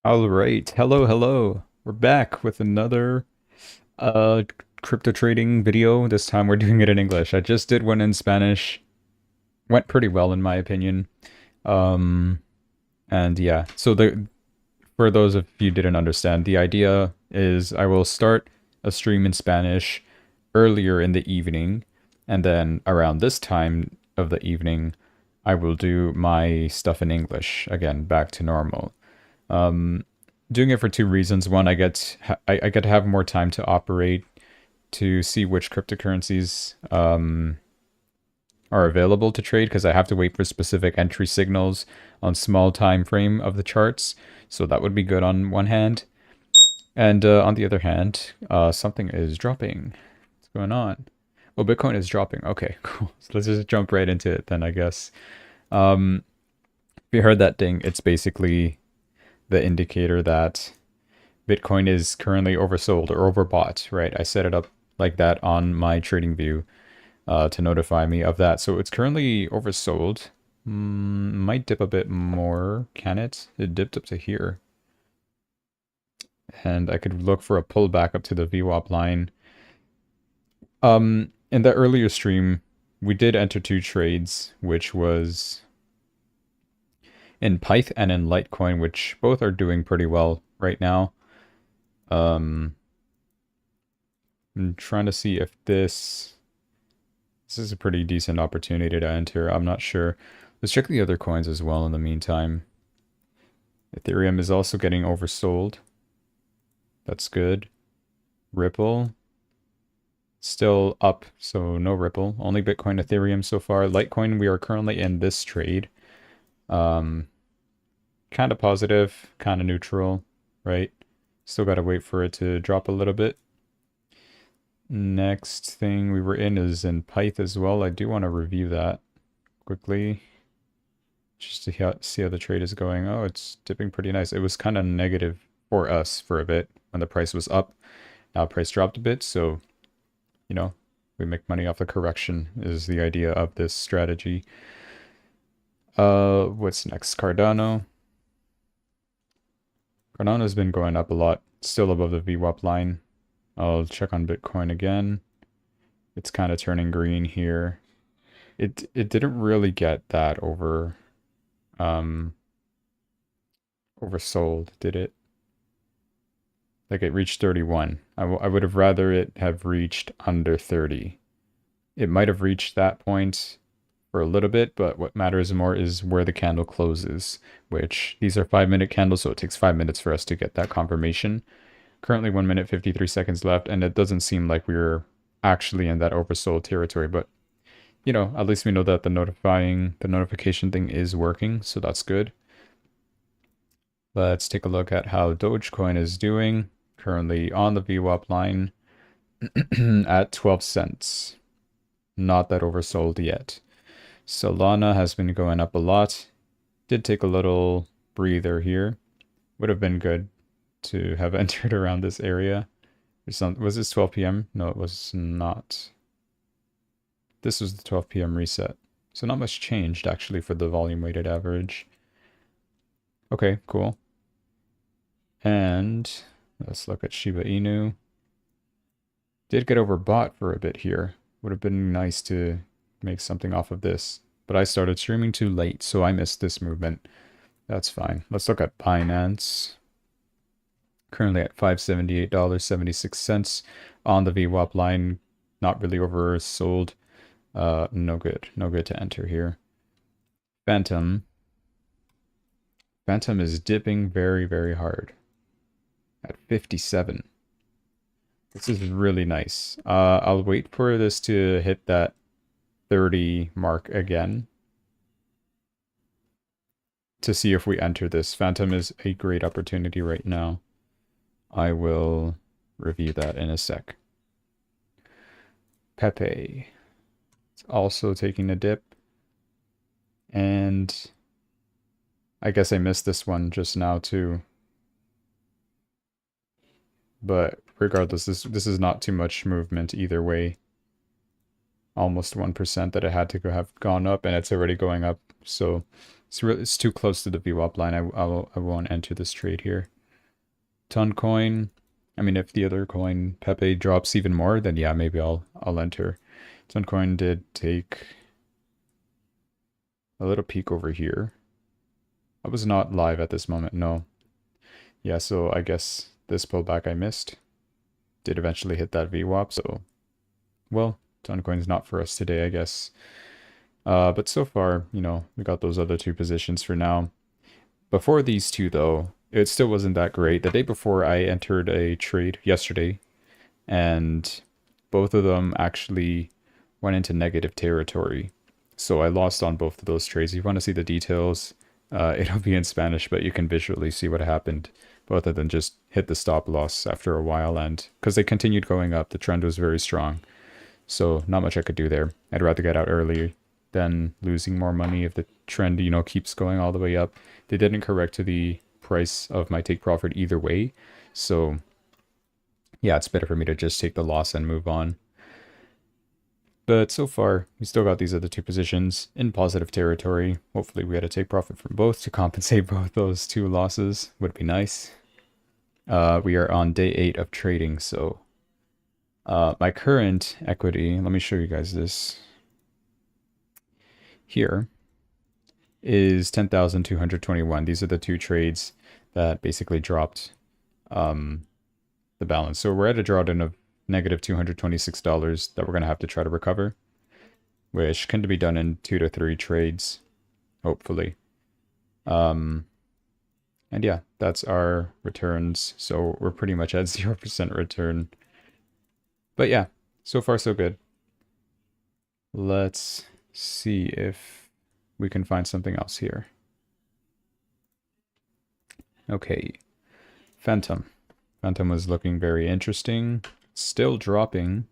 All right. Hello. We're back with another uh crypto trading video. This time we're doing it in English. I just did one in Spanish. Went pretty well in my opinion. Um and yeah. So the for those of you who didn't understand, the idea is I will start a stream in Spanish earlier in the evening, and then around this time of the evening I will do my stuff in English again, back to normal. Um, Doing it for two reasons. One, I get to have more time to operate to see which cryptocurrencies are available to trade because I have to wait for specific entry signals on small time frame of the charts. So that would be good on one hand. And on the other hand, something is dropping. What's going on? Oh, Bitcoin is dropping. Okay, cool. So let's just jump right into it then, I guess. Um, if you heard that ding, it's basically the indicator that Bitcoin is currently oversold or overbought, right? I set it up like that on my trading view to notify me of that. So it's currently oversold. Might dip a bit more, can it? It dipped up to here. And I could look for a pullback up to the VWAP line. In the earlier stream, we did enter two trades, which was in Pyth and in Litecoin, which both are doing pretty well right now. I'm trying to see if this is a pretty decent opportunity to enter. I'm not sure. Let's check the other coins as well in the meantime. Ethereum is also getting oversold. That's good. Ripple still up, so no Ripple. Only Bitcoin, Ethereum so far. Litecoin, we are currently in this trade. Kind of positive, kind of neutral, right? Still got to wait for it to drop a little bit. Next thing we were in is in Pyth as well. I do want to review that quickly just to see how the trade is going. Oh, it's dipping pretty nice. It was kind of negative for us for a bit when the price was up. Now price dropped a bit, so, you know, we make money off the correction is the idea of this strategy. What's next? Cardano. Cardano's been going up a lot. Still above the VWAP line. I'll check on Bitcoin again. It's kind of turning green here. It didn't really get that oversold, did it? Like it reached 31. I would have rather it have reached under 30. It might have reached that point for a little bit, but what matters more is where the candle closes, which these are 5-minute candles, so it takes 5 minutes for us to get that confirmation. Currently 1 minute 53 seconds left, and it doesn't seem like we're actually in that oversold territory, but you know, at least we know that the notification thing is working, so that's good. Let's take a look at how Dogecoin is doing. Currently on the VWAP line at 12 cents. Not that oversold yet. Solana has been going up a lot. Did take a little breather here. Would have been good to have entered around this area. Was this 12 p.m.? No, it was not. This was the 12 p.m. reset. So not much changed actually for the volume weighted average. Okay, cool. And let's look at Shiba Inu. Did get overbought for a bit here. Would have been nice to make something off of this. But I started streaming too late, so I missed this movement. That's fine. Let's look at Binance. Currently at $578.76 on the VWAP line. Not really oversold. No good. No good to enter here. Phantom. Phantom is dipping very, very hard. At 57. This is really nice. I'll wait for this to hit that 30 mark again to see if we enter this. Phantom is a great opportunity right now. I will review that in a sec. Pepe. It's also taking a dip. And I guess I missed this one just now too. But regardless, this is not too much movement either way. Almost 1% that it had to have gone up, and it's already going up. So it's too close to the VWAP line. I won't enter this trade here. Ton coin. I mean, if the other coin Pepe drops even more, then yeah, maybe I'll enter. Ton coin did take a little peek over here. I was not live at this moment, no. Yeah, so I guess this pullback I missed did eventually hit that VWAP, so well, ton coin's not for us today, I guess. But so far, you know, we got those other two positions for now. Before these two, though, it still wasn't that great. The day before, I entered a trade yesterday, and both of them actually went into negative territory. So I lost on both of those trades. If you want to see the details, it'll be in Spanish, but you can visually see what happened. Both of them just hit the stop loss after a while, and because they continued going up, the trend was very strong. So not much I could do there. I'd rather get out early than losing more money if the trend, you know, keeps going all the way up. They didn't correct to the price of my take profit either way. So yeah, it's better for me to just take the loss and move on. But so far, we still got these other two positions in positive territory. Hopefully we had to take profit from both to compensate both those two losses. Would be nice. We are on day 8 of trading, so my current equity, let me show you guys this here, is 10,221. These are the two trades that basically dropped the balance. So we're at a drawdown of negative $226 that we're going to have to try to recover, which can be done in 2 to 3 trades, hopefully. And yeah, that's our returns. So we're pretty much at 0% return. But yeah, so far so good. Let's see if we can find something else here. Okay, Phantom. Phantom was looking very interesting. Still dropping.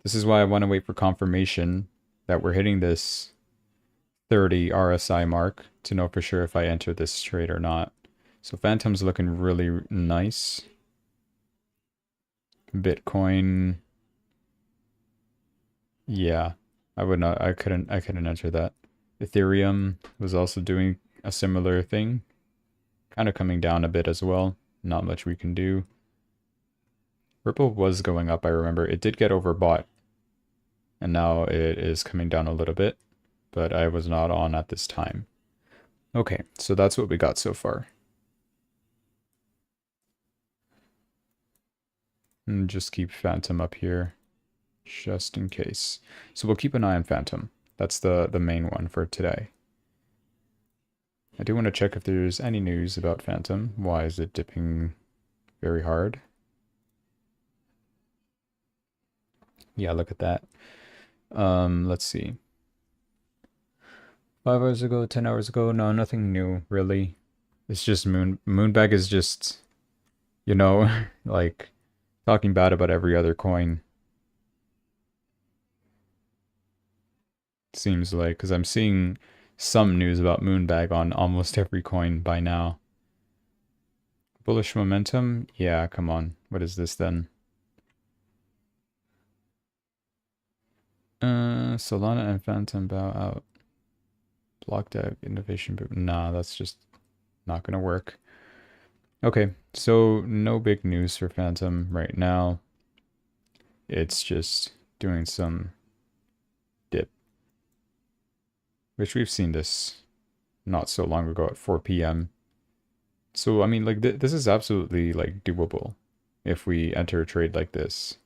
This is why I want to wait for confirmation that we're hitting this 30 RSI mark to know for sure if I enter this trade or not. So Phantom's looking really nice. Bitcoin. Yeah, I would not, I couldn't enter that. Ethereum was also doing a similar thing. Kind of coming down a bit as well. Not much we can do. Ripple was going up, I remember. It did get overbought. And now it is coming down a little bit. But I was not on at this time. Okay, so that's what we got so far. And just keep Phantom up here, just in case. So we'll keep an eye on Phantom. That's the main one for today. I do want to check if there's any news about Phantom. Why is it dipping very hard? Yeah, look at that. Let's see. 5 hours ago, 10 hours ago, no, nothing new, really. It's just Moonbag is just, you know, like, talking bad about every other coin. Seems like, because I'm seeing some news about Moonbag on almost every coin by now. Bullish momentum? Yeah, come on. What is this then? Solana and Phantom bow out. Block deck, innovation boot. Nah, that's just not gonna work. Okay, so no big news for Phantom right now. It's just doing some dip. Which we've seen this not so long ago at 4 p.m. So, I mean, like, this is absolutely, like, doable if we enter a trade like this.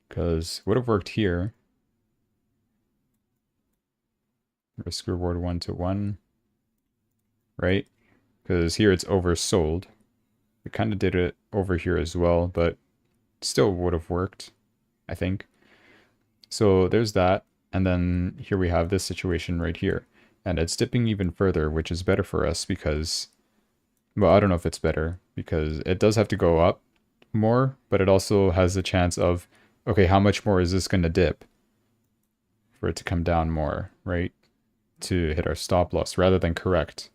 Because would have worked here. Risk reward 1-to-1. Right? Because here it's oversold. We kind of did it over here as well, but still would have worked, I think. So there's that. And then here we have this situation right here. And it's dipping even further, which is better for us because, well, I don't know if it's better because it does have to go up more, but it also has the chance of, okay, how much more is this going to dip for it to come down more, right? To hit our stop loss rather than correct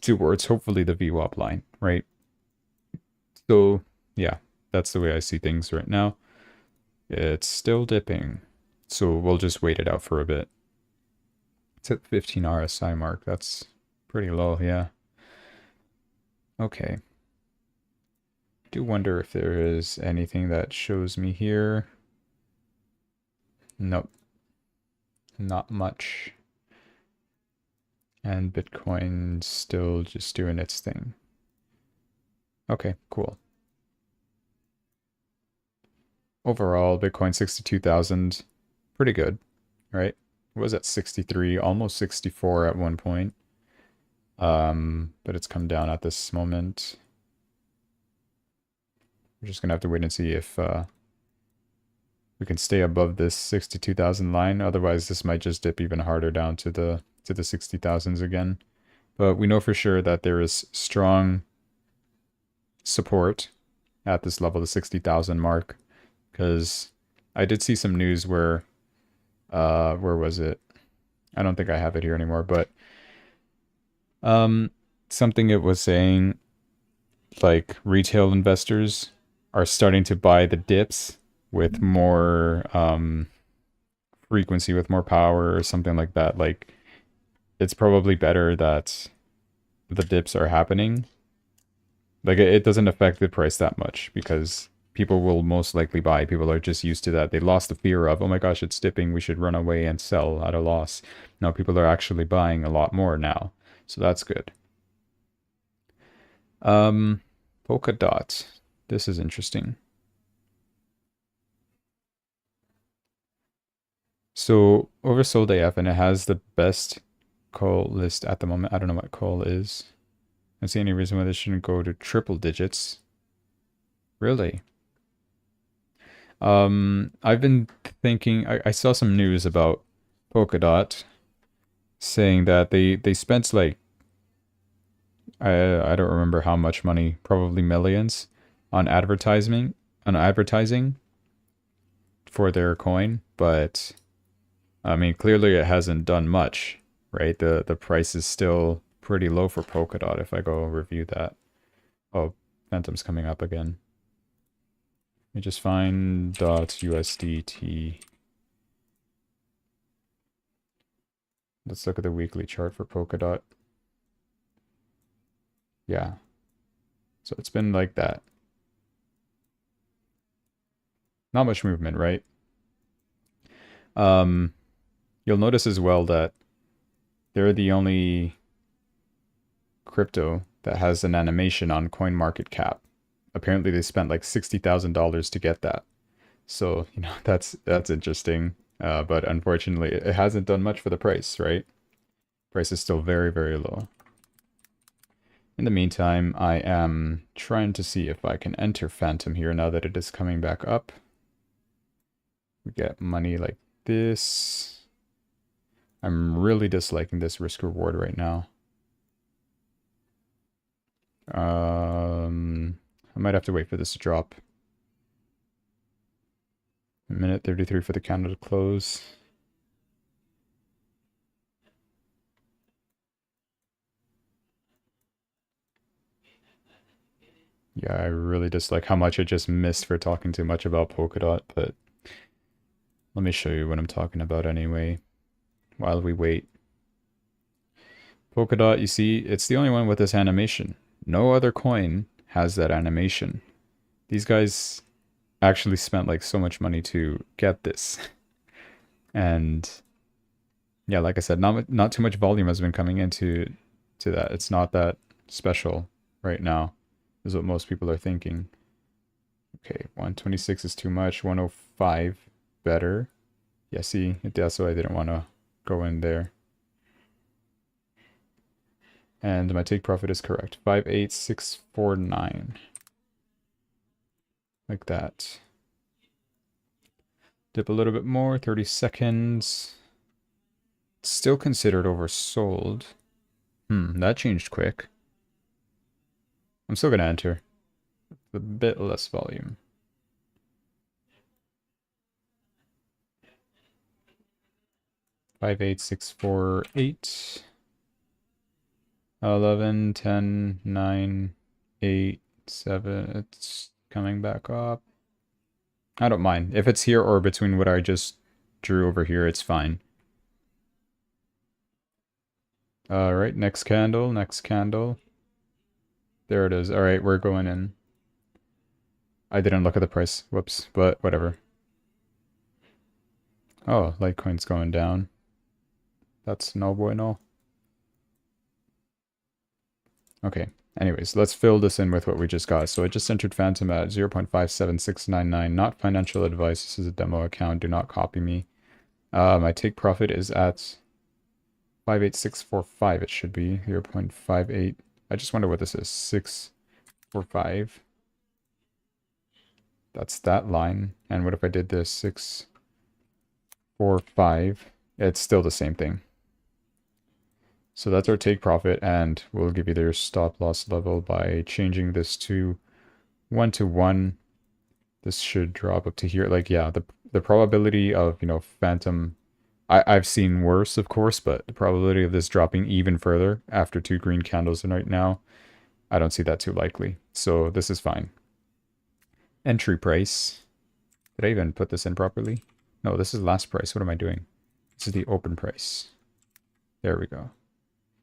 towards hopefully the VWAP line, right? So yeah, that's the way I see things right now. It's still dipping, so we'll just wait it out for a bit. It's at 15 RSI mark. That's pretty low, yeah. Okay. Do wonder if there is anything that shows me here. Nope, not much. And Bitcoin's still just doing its thing. Okay, cool. Overall, Bitcoin 62,000, pretty good, right? It was at 63, almost 64 at one point. But it's come down at this moment. We're just gonna have to wait and see if we can stay above this 62,000 line. Otherwise, this might just dip even harder down to the 60,000s again. But we know for sure that there is strong support at this level, the 60,000 mark, because I did see some news where was it? I don't think I have it here anymore, but something it was saying like retail investors are starting to buy the dips with more frequency, with more power or something like that. Like it's probably better that the dips are happening. Like it doesn't affect the price that much because people will most likely buy. People are just used to that. They lost the fear of, oh my gosh, it's dipping, we should run away and sell at a loss. Now people are actually buying a lot more now. So that's good. Polka dot. This is interesting. So oversold AF, and it has the best call list at the moment. I don't know what call is. I don't see any reason why this shouldn't go to triple digits. Really? I've been thinking, I saw some news about Polkadot saying that they spent like, I don't remember how much money, probably millions, on advertising for their coin, but I mean, clearly it hasn't done much, right? The price is still pretty low for Polkadot if I go review that. Oh, Phantom's coming up again. Let me just find .USDT. Let's look at the weekly chart for Polkadot. Yeah. So it's been like that. Not much movement, right? You'll notice as well that they're the only crypto that has an animation on CoinMarketCap. Apparently they spent like $60,000 to get that. So, you know, that's interesting. But unfortunately, it hasn't done much for the price, right? Price is still very, very low. In the meantime, I am trying to see if I can enter Phantom here now that it is coming back up. We get money like this. I'm really disliking this risk reward right now. I might have to wait for this to drop. A minute 33 for the candle to close. Yeah, I really dislike how much I just missed for talking too much about Polkadot, but let me show you what I'm talking about anyway, while we wait. Polkadot, you see, it's the only one with this animation. No other coin has that animation. These guys actually spent like so much money to get this. And yeah, like I said, not too much volume has been coming into that. It's not that special right now, is what most people are thinking. Okay, 126 is too much, 105 better. Yeah, see, that's why I didn't want to go in there. And my take profit is correct. 58649. Like that. Dip a little bit more, 30 seconds. Still considered oversold. That changed quick. I'm still gonna enter. A bit less volume. Five, 8, 6, 4, 8. 11, 10, 9, 8, 7. It's coming back up. I don't mind. If it's here or between what I just drew over here, it's fine. Alright, next candle, next candle. There it is. All right, we're going in. I didn't look at the price. Whoops, but whatever. Oh, Litecoin's going down. That's no bueno. Okay. Anyways, let's fill this in with what we just got. So I just entered Phantom at 0.57699. Not financial advice. This is a demo account. Do not copy me. My take profit is at 58645. It should be 0.58. I just wonder what this is. 645. That's that line. And what if I did this 645? It's still the same thing. So that's our take profit, and we'll give you their stop loss level by changing this to 1 to 1. This should drop up to here. Like, yeah, the probability of, Phantom, I've seen worse, of course, but the probability of this dropping even further after 2 green candles right now, I don't see that too likely. So this is fine. Entry price. Did I even put this in properly? No, this is last price. What am I doing? This is the open price. There we go.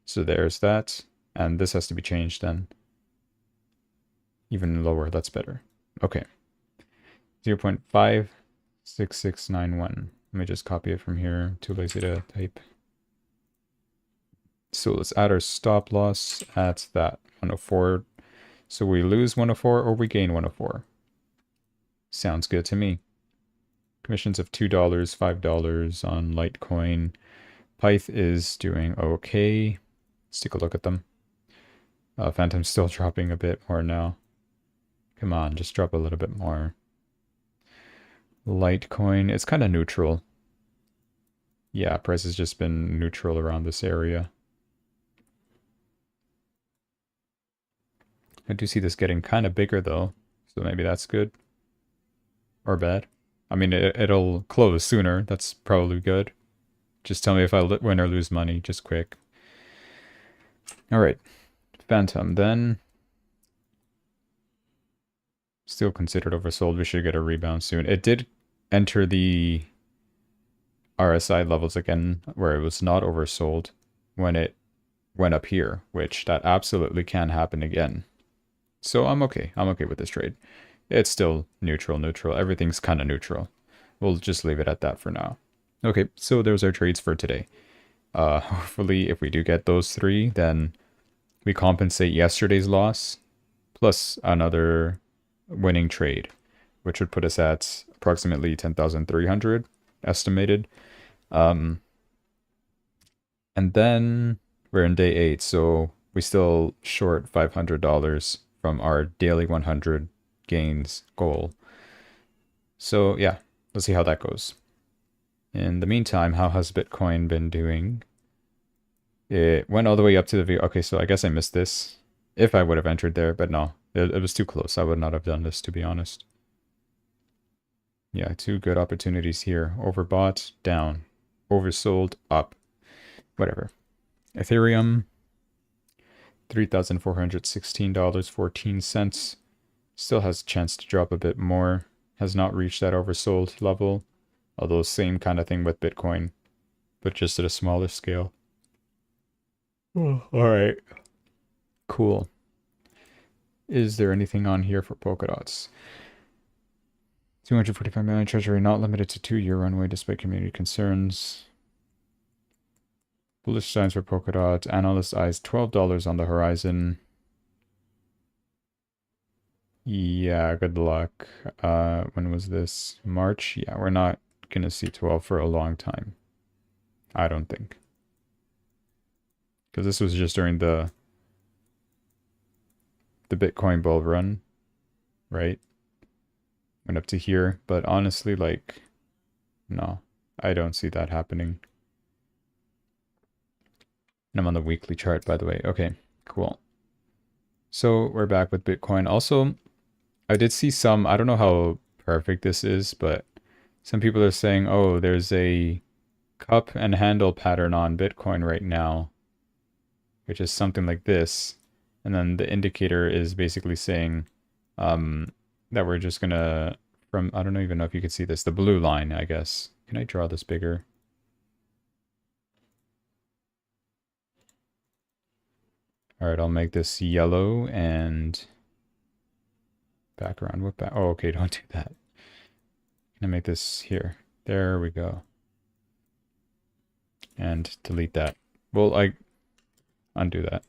So there's that, and this has to be changed then. Even lower, that's better. Okay. 0.56691. Let me just copy it from here. Too lazy to type. So let's add our stop loss at that 104. So we lose 104 or we gain 104. Sounds good to me. Commissions of $2, $5 on Litecoin. Pyth is doing okay. Let's take a look at them. Phantom's still dropping a bit more now. Come on, just drop a little bit more. Litecoin, it's kind of neutral. Yeah, price has just been neutral around this area. I do see this getting kind of bigger though, so maybe that's good. Or bad. I mean, it'll close sooner. That's probably good. Just tell me if I win or lose money, just quick. Alright, Phantom then. Still considered oversold. We should get a rebound soon. It did enter the RSI levels again, where it was not oversold when it went up here, which that absolutely can happen again. So I'm okay. I'm okay with this trade. It's still neutral. Everything's kind of neutral. We'll just leave it at that for now. Okay, so there's our trades for today. Hopefully, if we do get those 3, then we compensate yesterday's loss plus another winning trade, which would put us at approximately 10,300 estimated. And then we're in day 8, so we still short $500 from our daily 100 gains goal. So yeah, let's see how that goes. In the meantime, how has Bitcoin been doing? It went all the way up to the... Okay, so I guess I missed this. If I would have entered there, but no. It was too close. I would not have done this, to be honest. Yeah, 2 good opportunities here. Overbought, down. Oversold, up. Whatever. Ethereum, $3,416.14. Still has a chance to drop a bit more. Has not reached that oversold level. Although same kind of thing with Bitcoin, but just at a smaller scale. Oh, alright. Cool. Is there anything on here for Polkadots? 245 million treasury, not limited to 2-year runway despite community concerns. Bullish signs for Polkadot. Analyst eyes $12 on the horizon. Yeah, good luck. When was this? March? Yeah, we're not gonna see 12 for a long time. I don't think. Because this was just during the Bitcoin bull run, right? Went up to here, but honestly, like, no, I don't see that happening. And I'm on the weekly chart, by the way. Okay, cool. So we're back with Bitcoin. Also, I did see some, I don't know how perfect this is, but some people are saying, oh, there's a cup and handle pattern on Bitcoin right now, which is something like this. And then the indicator is basically saying that we're just gonna, I don't even know if you can see this, the blue line, I guess. Can I draw this bigger? All right, I'll make this yellow and background. What back? Oh, okay, don't do that. I'm gonna make this here. There we go. And delete that. Well, I undo that.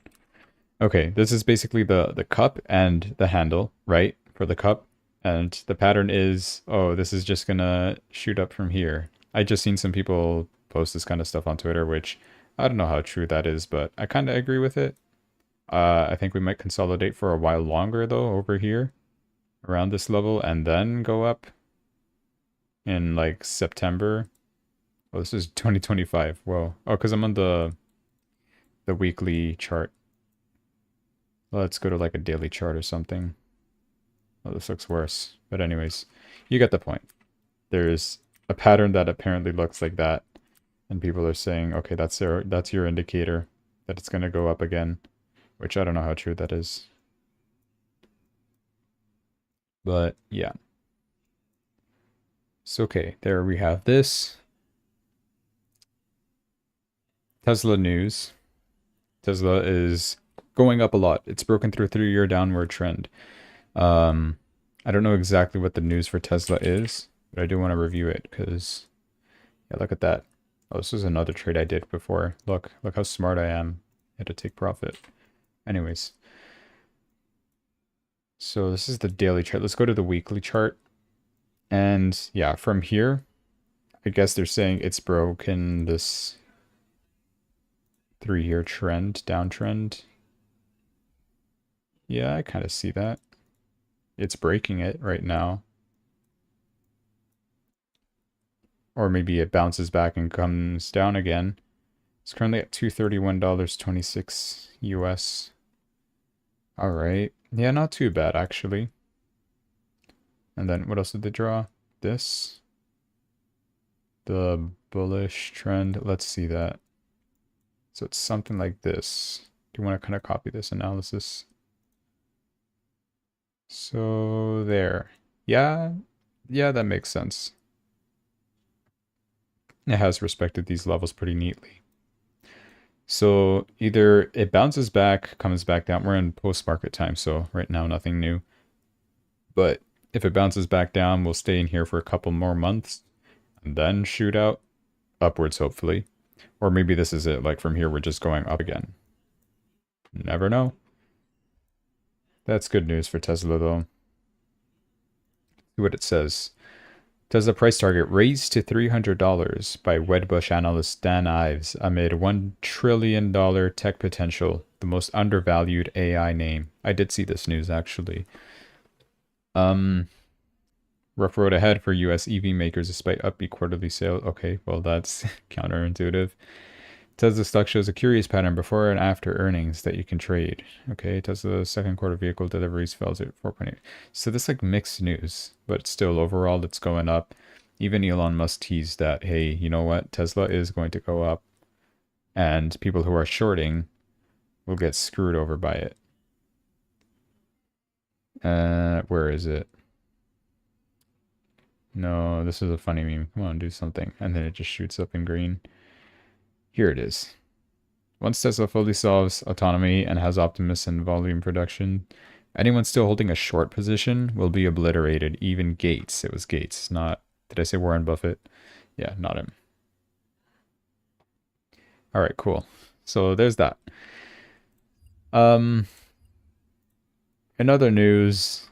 Okay, this is basically the cup and the handle, right? For the cup. And the pattern is, oh, this is just gonna shoot up from here. I just seen some people post this kind of stuff on Twitter, which I don't know how true that is, but I kind of agree with it. I think we might consolidate for a while longer though over here around this level and then go up in like September. Oh, this is 2025. Whoa. Oh, because I'm on the weekly chart. Let's go to like a daily chart or something. Oh, this looks worse. But anyways, you get the point. There's a pattern that apparently looks like that. And people are saying, okay, that's your indicator that it's going to go up again. Which I don't know how true that is. But yeah. So okay, there we have this. Tesla news. Tesla is going up a lot. It's broken through a 3-year downward trend. I don't know exactly what the news for Tesla is, but I do want to review it because, yeah, look at that. Oh, this is another trade I did before. Look how smart I am. I had to take profit. Anyways. So this is the daily chart. Let's go to the weekly chart. And yeah, from here, I guess they're saying it's broken this 3-year trend, downtrend. Yeah, I kind of see that. It's breaking it right now. Or maybe it bounces back and comes down again. It's currently at $231.26 US. All right. Yeah, not too bad, actually. And then what else did they draw? This. The bullish trend. Let's see that. So it's something like this. Do you want to kind of copy this analysis? So there. Yeah, that makes sense. It has respected these levels pretty neatly. So either it bounces back, comes back down. We're in post-market time, so right now nothing new. But if it bounces back down, we'll stay in here for a couple more months and then shoot out upwards, hopefully. Or maybe this is it. Like from here, we're just going up again. Never know. That's good news for Tesla, though. See what it says. Tesla price target raised to $300 by Wedbush analyst Dan Ives amid $1 trillion tech potential, the most undervalued AI name. I did see this news, actually. Rough road ahead for US EV makers despite upbeat quarterly sales. Okay, well, that's counterintuitive. Tesla stock shows a curious pattern before and after earnings that you can trade. Okay, Tesla's second quarter vehicle deliveries fell to 4.8. So this like mixed news, but still overall it's going up. Even Elon Musk teased that, hey, you know what? Tesla is going to go up and people who are shorting will get screwed over by it. Where is it? No, this is a funny meme. Come on, do something. And then it just shoots up in green. Here it is. Once Tesla fully solves autonomy and has Optimus in volume production, anyone still holding a short position will be obliterated. Even Gates. It was Gates, not... Did I say Warren Buffett? Yeah, not him. All right, cool. So there's that. In other news,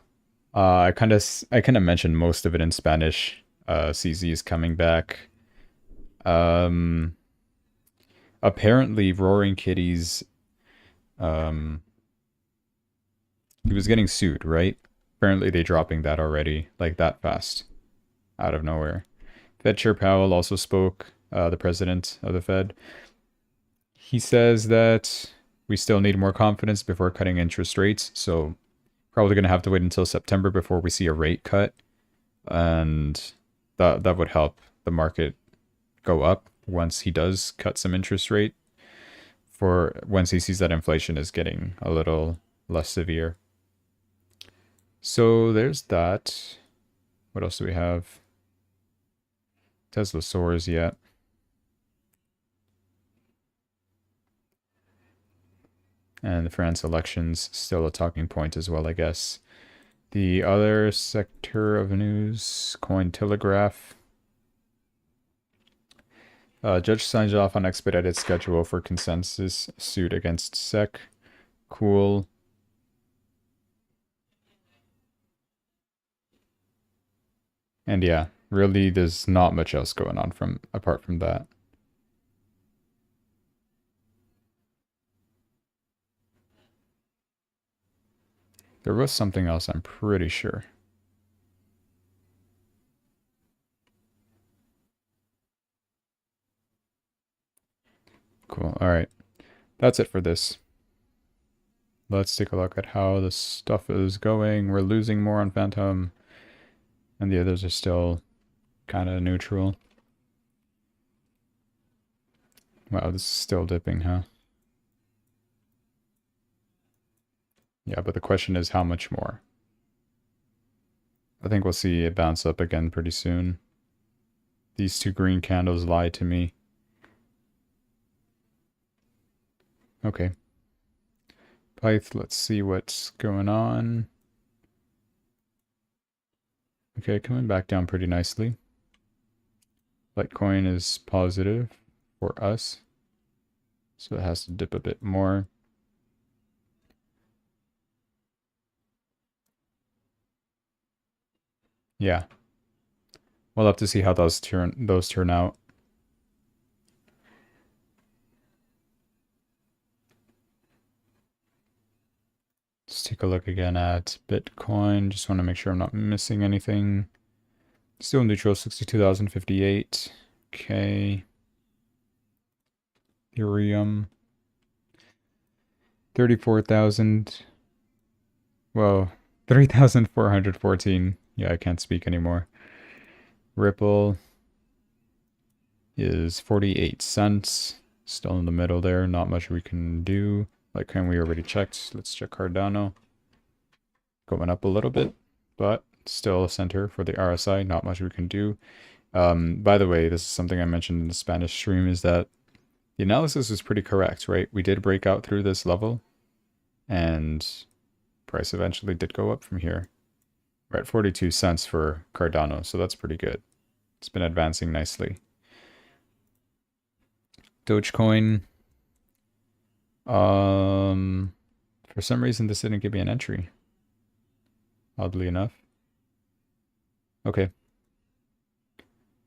I kind of mentioned most of it in Spanish. CZ is coming back. Apparently, Roaring Kitties, he was getting sued, right? Apparently, they're dropping that already, like that fast, out of nowhere. Fed Chair Powell also spoke, the president of the Fed. He says that we still need more confidence before cutting interest rates, so probably going to have to wait until September before we see a rate cut, and that would help the market go up once he does cut some interest rate, for once he sees that inflation is getting a little less severe. So there's that. What else do we have? Tesla soars yet. And the France elections still a talking point as well, I guess. The other sector of news, Cointelegraph. Judge signs off on expedited schedule for consensus suit against SEC. Cool. And yeah, really there's not much else going on apart from that. There was something else, I'm pretty sure. Cool. All right. That's it for this. Let's take a look at how the stuff is going. We're losing more on Phantom, and the others are still kind of neutral. Wow, this is still dipping, huh? Yeah, but the question is how much more? I think we'll see it bounce up again pretty soon. These two green candles lie to me. Okay. Pyth, let's see what's going on. Okay, coming back down pretty nicely. Litecoin is positive for us, so it has to dip a bit more. Yeah. We'll have to see how those turn out. Let's take a look again at Bitcoin. Just want to make sure I'm not missing anything. Still neutral, 62,058. Okay. Ethereum. 34,000. Whoa. 3,414. Yeah, I can't speak anymore. Ripple is 48 cents. Still in the middle there. Not much we can do. Litecoin we already checked. Let's check Cardano. Going up a little bit, but still a center for the RSI. Not much we can do. By the way, this is something I mentioned in the Spanish stream, is that the analysis is pretty correct, right? We did break out through this level, and price eventually did go up from here. We're at 42 cents for Cardano, so that's pretty good. It's been advancing nicely. Dogecoin. For some reason, this didn't give me an entry. Oddly enough. Okay.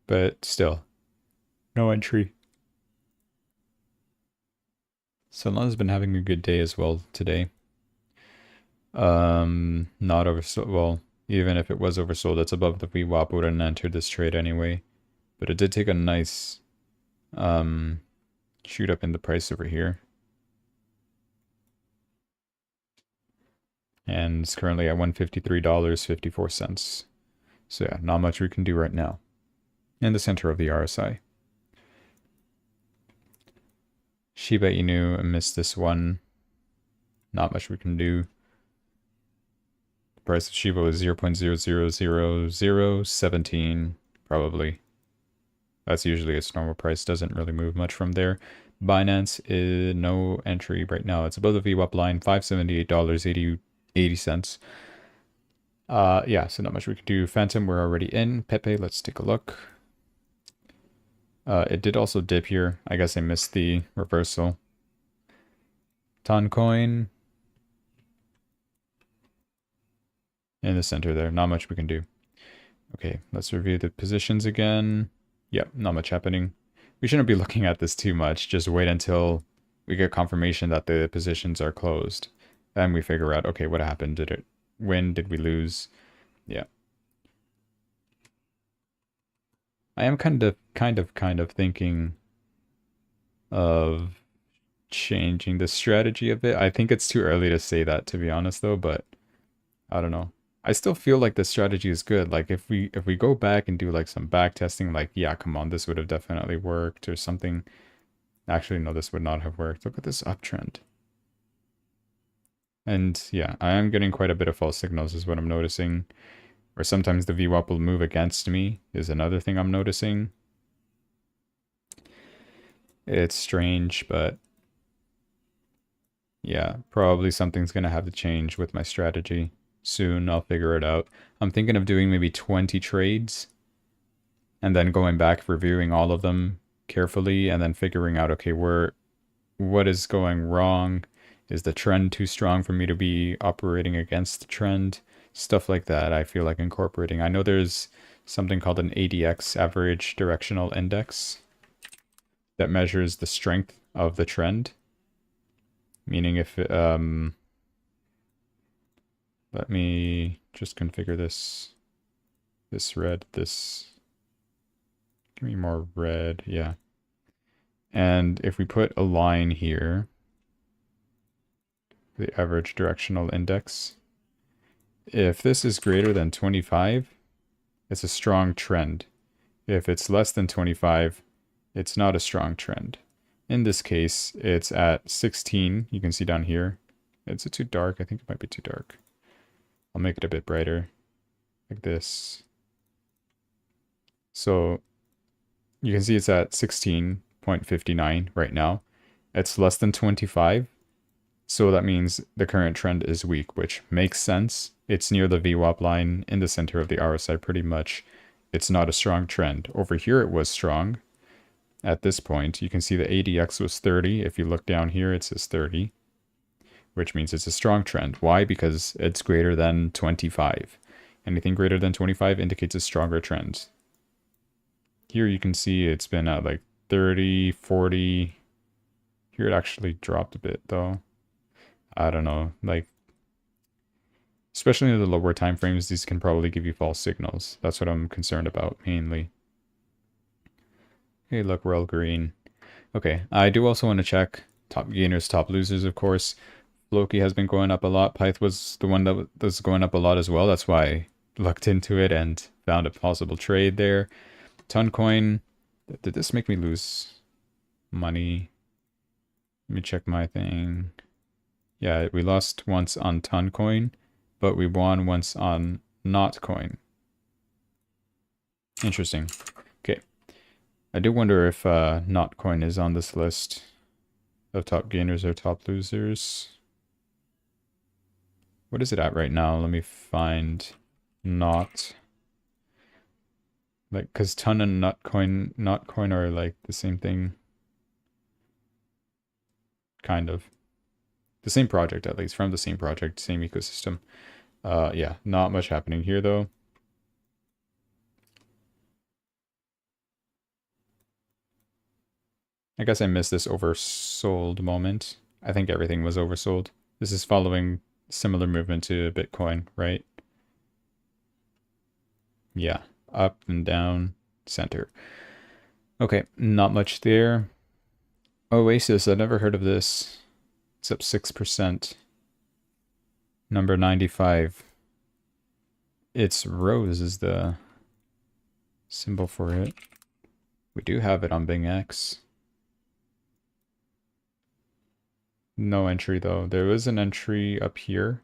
But still, no entry. Solana's been having a good day as well today. Not oversold. Well, even if it was oversold, it's above the VWAP. Wouldn't enter this trade anyway. But it did take a nice shoot up in the price over here. And it's currently at $153.54. So yeah, not much we can do right now. In the center of the RSI. Shiba Inu, I missed this one. Not much we can do. The price of Shiba was 0.0000017, probably. That's usually its normal price. Doesn't really move much from there. Binance is no entry right now. It's above the VWAP line, $578.80. Yeah, so not much we can do. Phantom, we're already in. Pepe, let's take a look. It did also dip here. I guess I missed the reversal. Toncoin. In the center there. Not much we can do. Okay, let's review the positions again. Yep, not much happening. We shouldn't be looking at this too much. Just wait until we get confirmation that the positions are closed. Then we figure out, okay, what happened? Did it win? Did we lose? Yeah. I am kind of thinking of changing the strategy a bit. I think it's too early to say that, to be honest, though, but I don't know. I still feel like the strategy is good. Like if we go back and do like some back testing, like, yeah, come on, this would have definitely worked or something. Actually, no, this would not have worked. Look at this uptrend. And yeah, I am getting quite a bit of false signals is what I'm noticing. Or sometimes the VWAP will move against me is another thing I'm noticing. It's strange, but Yeah, probably something's gonna have to change with my strategy. Soon, I'll figure it out. I'm thinking of doing maybe 20 trades and then going back, reviewing all of them carefully, and then figuring out, okay, what is going wrong? Is the trend too strong for me to be operating against the trend? Stuff like that I feel like incorporating. I know there's something called an ADX, average directional index, that measures the strength of the trend. Meaning if, let me just configure this red, give me more red, yeah. And if we put a line here, the average directional index, if this is greater than 25, it's a strong trend. If it's less than 25, it's not a strong trend. In this case, it's at 16. You can see down here. Is it too dark? I think it might be too dark. I'll make it a bit brighter, like this. So you can see it's at 16.59 right now. It's less than 25. So that means the current trend is weak, which makes sense. It's near the VWAP line in the center of the RSI pretty much. It's not a strong trend. Over here it was strong. At this point, you can see the ADX was 30. If you look down here, it says 30, which means it's a strong trend. Why? Because it's greater than 25. Anything greater than 25 indicates a stronger trend. Here you can see it's been at like 30, 40. Here it actually dropped a bit though. I don't know, like, especially in the lower time frames, these can probably give you false signals. That's what I'm concerned about mainly. Hey, look, we're all green. Okay, I do also want to check top gainers, top losers, of course. Loki has been going up a lot. Pyth was the one that was going up a lot as well. That's why I looked into it and found a possible trade there. Toncoin, did this make me lose money? Let me check my thing. Yeah, we lost once on Toncoin, but we won once on Notcoin. Interesting. Okay. I do wonder if Notcoin is on this list of top gainers or top losers. What is it at right now? Let me find Not. Like, because Ton and Notcoin are like the same thing. Kind of. The same project, at least. From the same project, same ecosystem. Yeah, not much happening here, though. I guess I missed this oversold moment. I think everything was oversold. This is following similar movement to Bitcoin, right? Yeah, up and down, center. Okay, not much there. Oasis, I've never heard of this. It's up 6%. Number 95. It's rose is the symbol for it. We do have it on Bing X. No entry though. There was an entry up here.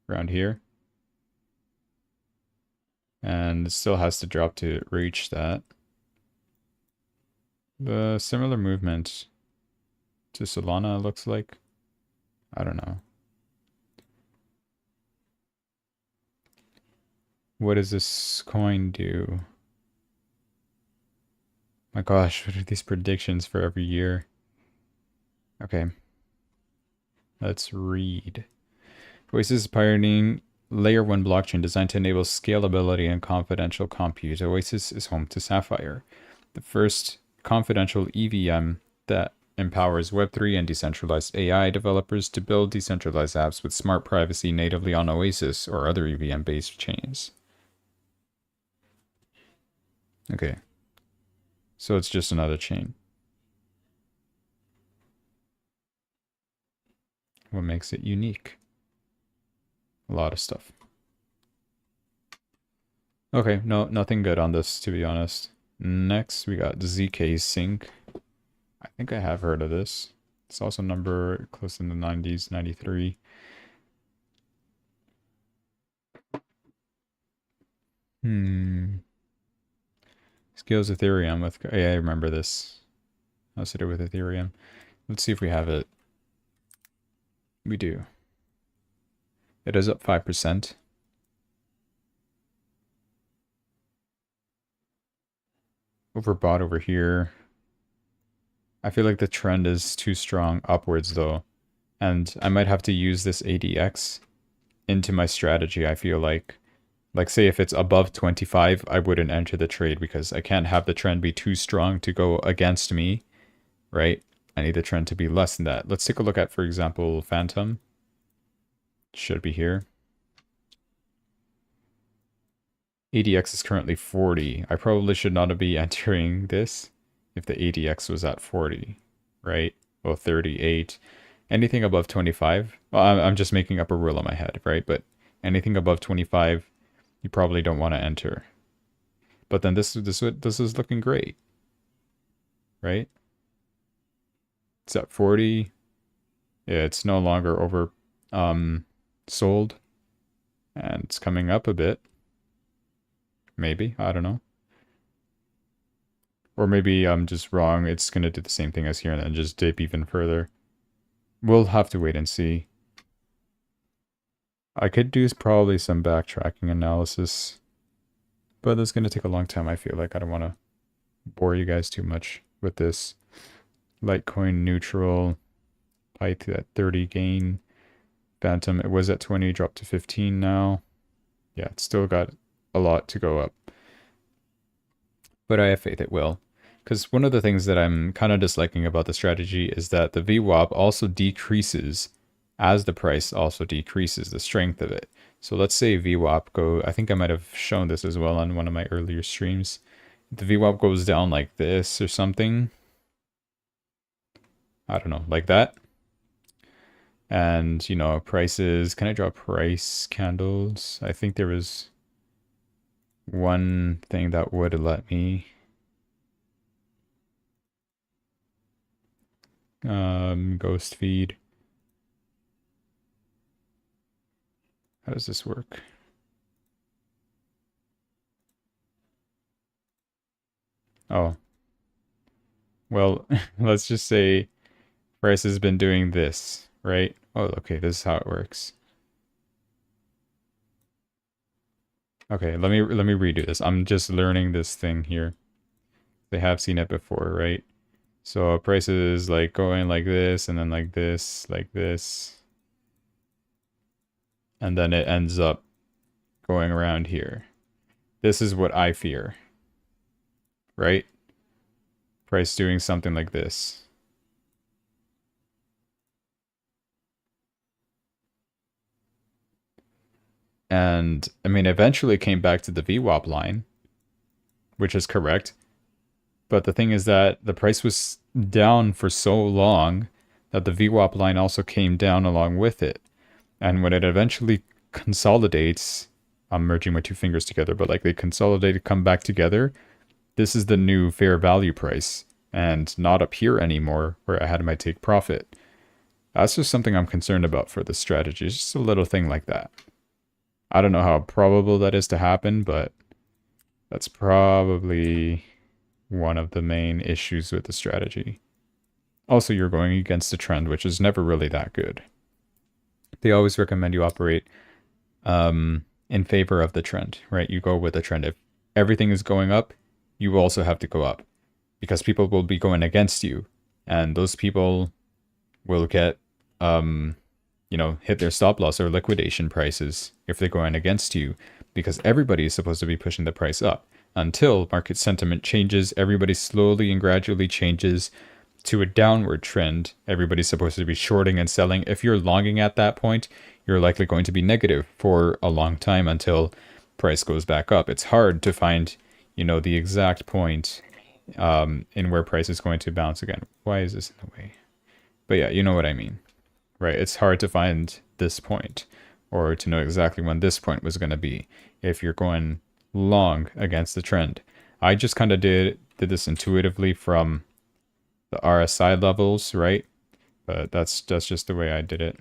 Around here. And it still has to drop to reach that. The similar movement to Solana looks like. I don't know. What does this coin do? My gosh, what are these predictions for every year? Okay. Let's read. Oasis is pioneering Layer 1 blockchain designed to enable scalability and confidential compute. Oasis is home to Sapphire, the first confidential EVM that empowers Web3 and decentralized AI developers to build decentralized apps with smart privacy natively on Oasis or other EVM-based chains. Okay. So it's just another chain. What makes it unique? A lot of stuff. Okay, no, nothing good on this, to be honest. Next, we got ZK Sync. I think I have heard of this. It's also number close in the 90s, 93. Scales Ethereum with... Yeah, I remember this. How's it do with Ethereum? Let's see if we have it. We do. It is up 5%. Overbought over here. I feel like the trend is too strong upwards though. And I might have to use this ADX into my strategy, I feel like. Like say if it's above 25, I wouldn't enter the trade because I can't have the trend be too strong to go against me, right? I need the trend to be less than that. Let's take a look at, for example, Phantom. Should be here. ADX is currently 40. I probably should not be entering this if the ADX was at 40, right? Well, 38. Anything above 25, well, I'm just making up a rule in my head, right? But anything above 25, you probably don't want to enter. But then this is looking great, right? It's at 40. Yeah, it's no longer over sold, and it's coming up a bit. Maybe, I don't know. Or maybe I'm just wrong. It's gonna do the same thing as here and then just dip even further. We'll have to wait and see. I could do probably some backtracking analysis, but that's gonna take a long time. I feel like I don't want to bore you guys too much with this. Litecoin neutral, Pyth at 30 gain. Phantom, it was at 20, dropped to 15 now. Yeah, it's still got a lot to go up. But I have faith it will. Because one of the things that I'm kind of disliking about the strategy is that the VWAP also decreases as the price also decreases the strength of it. So let's say VWAP go, I think I might have shown this as well on one of my earlier streams. The VWAP goes down like this or something. I don't know, like that. And, you know, prices, can I draw price candles? I think there was one thing that would let me. Ghost feed. How does this work? Oh. Well, let's just say price has been doing this, right? Oh, okay, this is how it works. Okay, let me redo this. I'm just learning this thing here. They have seen it before, right? So price is like going like this and then like this, like this. And then it ends up going around here. This is what I fear, right? Price doing something like this. And I mean, eventually it came back to the VWAP line, which is correct. But the thing is that the price was down for so long that the VWAP line also came down along with it. And when it eventually consolidates, I'm merging my two fingers together, but like they consolidate, come back together, this is the new fair value price and not up here anymore where I had my take profit. That's just something I'm concerned about for this strategy. It's just a little thing like that. I don't know how probable that is to happen, but that's probably one of the main issues with the strategy. Also, you're going against a trend, which is never really that good. They always recommend you operate in favor of the trend, right? You go with the trend. If everything is going up, you also have to go up because people will be going against you, and those people will get, you know, hit their stop loss or liquidation prices if they're going against you, because everybody is supposed to be pushing the price up until market sentiment changes. Everybody slowly and gradually changes to a downward trend. Everybody's supposed to be shorting and selling. If you're longing at that point, you're likely going to be negative for a long time until price goes back up. It's hard to find, you know, the exact point in where price is going to bounce again. Why is this in the way? But yeah, you know what I mean, right? It's hard to find this point or to know exactly when this point was going to be if you're going long against the trend. I just kind of did this intuitively from the RSI levels, right? But that's just the way I did it.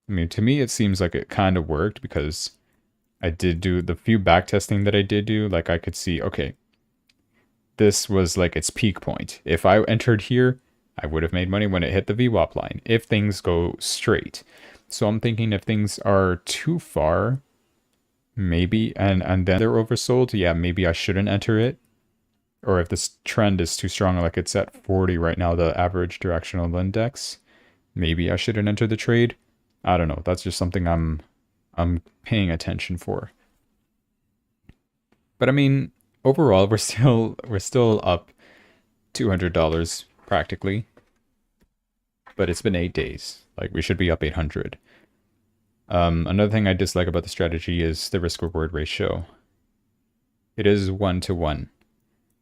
I mean, to me, it seems like it kind of worked because I did do the few back testing that I did do. Like I could see, okay, this was like its peak point. If I entered here, I would have made money when it hit the VWAP line, if things go straight. So I'm thinking if things are too far, maybe, and then they're oversold, yeah, maybe I shouldn't enter it. Or if this trend is too strong, like it's at 40 right now, the average directional index, maybe I shouldn't enter the trade. I don't know. That's just something I'm paying attention for. But I mean, overall, we're still up $200 practically. But it's been 8 days. Like we should be up 800. Another thing I dislike about the strategy is the risk reward ratio. It is 1-to-1.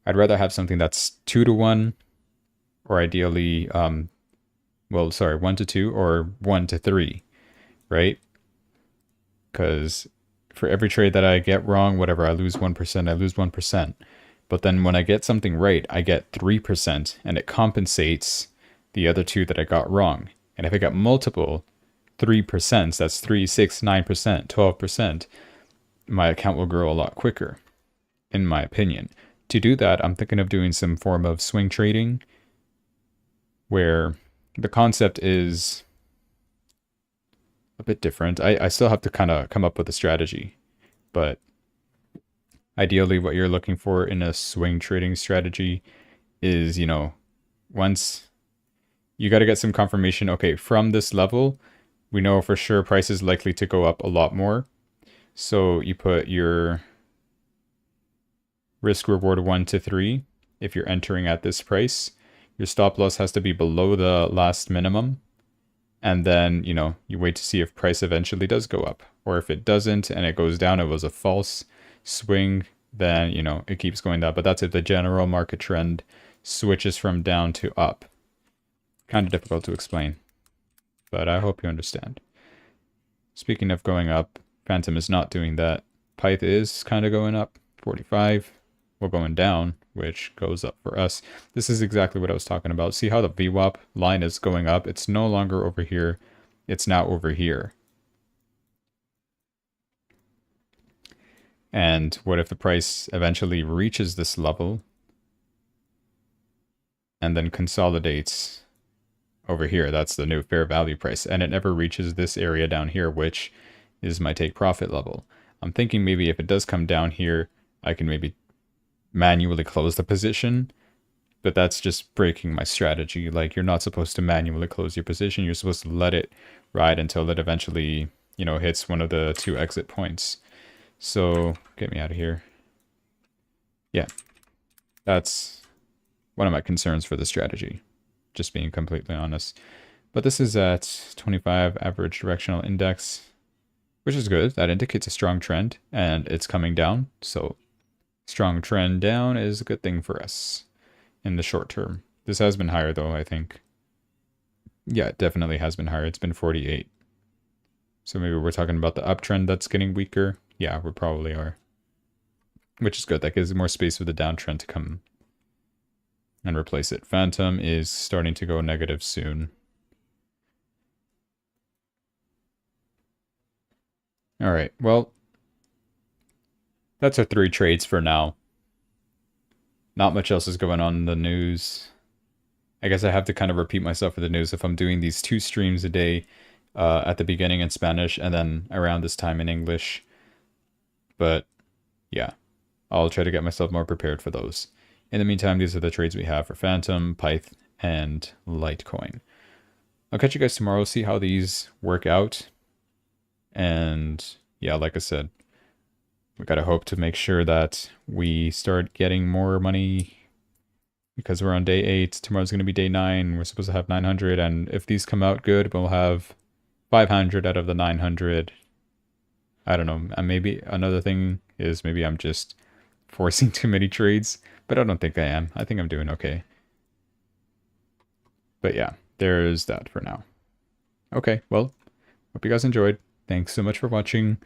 I'd rather have something that's 2-to-1, or ideally, well, sorry, 1-to-2 or 1-to-3, right? Because for every trade that I get wrong, whatever, I lose 1%, I lose 1%. But then when I get something right, I get 3%, and it compensates the other two that I got wrong. And if I got multiple 3%, that's 3, 6, 9%, 12%, my account will grow a lot quicker, in my opinion. To do that, I'm thinking of doing some form of swing trading, where the concept is a bit different. I still have to kind of come up with a strategy, but ideally what you're looking for in a swing trading strategy is, you know, once you got to get some confirmation, okay, from this level, we know for sure price is likely to go up a lot more. So you put your risk reward 1-to-3 if you're entering at this price. Your stop loss has to be below the last minimum. And then, you know, you wait to see if price eventually does go up. Or if it doesn't and it goes down, it was a false swing, then, you know, it keeps going down. But that's if the general market trend switches from down to up. Kind of difficult to explain, but I hope you understand. Speaking of going up, Phantom is not doing that. Pyth is kind of going up, 45. We're going down, which goes up for us. This is exactly what I was talking about. See how the VWAP line is going up? It's no longer over here. It's now over here. And what if the price eventually reaches this level and then consolidates over here? That's the new fair value price. And it never reaches this area down here, which is my take profit level. I'm thinking maybe if it does come down here, I can maybe manually close the position, but that's just breaking my strategy. Like, you're not supposed to manually close your position. You're supposed to let it ride until it eventually, you know, hits one of the 2 exit points. So get me out of here. Yeah, that's one of my concerns for the strategy, just being completely honest. But this is at 25 average directional index, which is good. That indicates a strong trend, and it's coming down. So strong trend down is a good thing for us in the short term. This has been higher though, I think. Yeah, it definitely has been higher. It's been 48. So maybe we're talking about the uptrend that's getting weaker. Yeah, we probably are. Which is good. That gives more space for the downtrend to come and replace it. Phantom is starting to go negative soon. All right, well, that's our 3 trades for now. Not much else is going on in the news. I guess I have to kind of repeat myself for the news if I'm doing these 2 streams a day at the beginning in Spanish and then around this time in English. But yeah, I'll try to get myself more prepared for those. In the meantime, these are the trades we have for Phantom, Pyth, and Litecoin. I'll catch you guys tomorrow, see how these work out. And yeah, like I said, we gotta hope to make sure that we start getting more money because we're on day 8. Tomorrow's gonna be day 9. We're supposed to have 900, and if these come out good, we'll have 500 out of the 900. I don't know. And maybe another thing is maybe I'm just forcing too many trades, but I don't think I am. I think I'm doing okay. But yeah, there's that for now. Okay, well, hope you guys enjoyed. Thanks so much for watching.